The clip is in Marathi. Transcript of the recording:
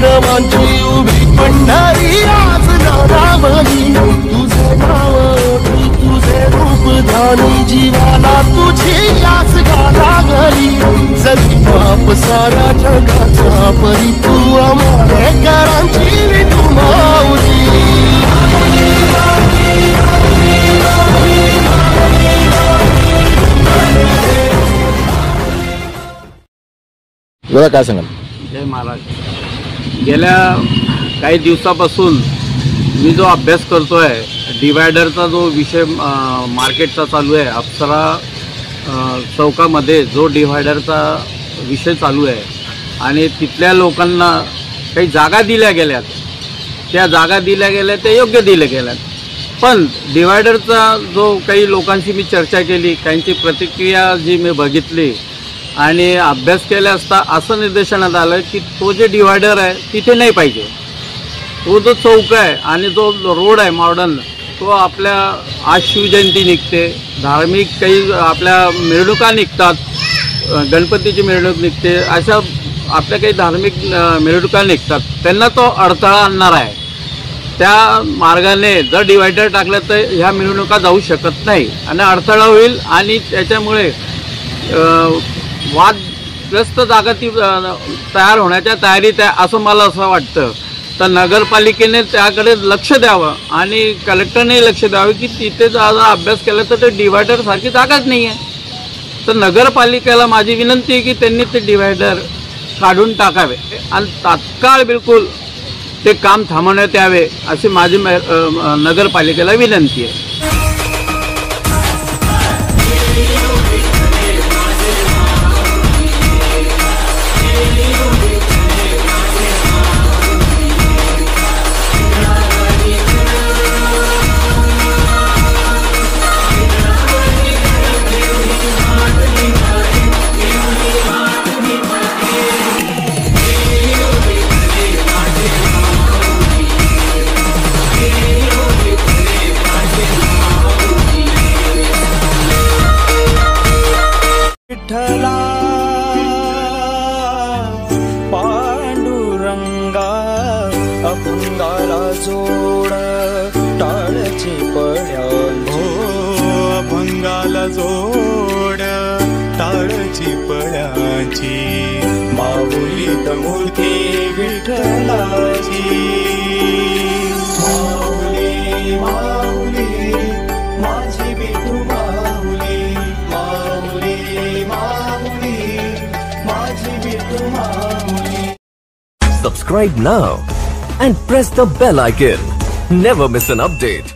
वैष्णवांची उभी पंढरी आज नारावली तुझे नाव तुझे रूप ध्यानी जीवाला तुझी आस लागली जरी बाप सारा जगाचा परी तू आंबेडकरांची विठू माऊली बघा काय सांगाल? जय महाराज. गेल्या काही दिवसापासून मी जो अभ्यास करतोय डिवायडरचा जो विषय मार्केटचा चालू आहे अप्सरा चौकामध्ये जो डिवायडरचा विषय चालू आहे आणि तिथल्या लोकांना काही जागा दिल्या गेल्यात त्या जागा दिल्या गेल्या त्या योग्य दिल्या गेल्यात पण डिवायडरचा जो काही लोकांशी मी चर्चा केली त्यांची प्रतिक्रिया जी मी बघितली आणि अभ्यास केला असता असं निर्देशनात आलं की तो जे डिवायडर आहे तिथे नाही पाहिजे. तो जो चौक आहे आणि जो रोड आहे मॉडर्न तो आपल्या आज शिवजयंती निघते धार्मिक काही आपल्या मिरवणुका निघतात गणपतीची मिरवणूक निघते अशा आपल्या काही धार्मिक मिरवणुका निघतात त्यांना तो अडथळा आणणार आहे. त्या मार्गाने जर डिवायडर टाकलं तर ह्या मिरवणुका जाऊ शकत नाही आणि अडथळा होईल आणि त्याच्यामुळे वादग्रस्त जागा ती तयार होण्याच्या तयारीत आहे असं मला असं वाटतं. तर नगरपालिकेने त्याकडे लक्ष द्यावं आणि कलेक्टरने लक्ष द्यावं की तिथे जर अभ्यास केला तर ते डिवायडरसारखी जागाच नाही आहे. तर नगरपालिकेला माझी विनंती आहे की त्यांनी ते डिवायडर काढून टाकावे आणि तात्काळ बिलकुल ते काम थांबवण्यात यावे अशी माझी नगरपालिकेला विनंती आहे. विठ्ठला पांडुरंगा अपंगाला जोड टाळची पळ्यांची अपंगाला जोड टाळची पळ्यांची माऊलीत मूर्ती विठ्ठलाची माऊली माऊली माझी विठू माऊली माऊली माऊली माझी विठू माऊली. Subscribe now and press the bell icon. Never miss an update.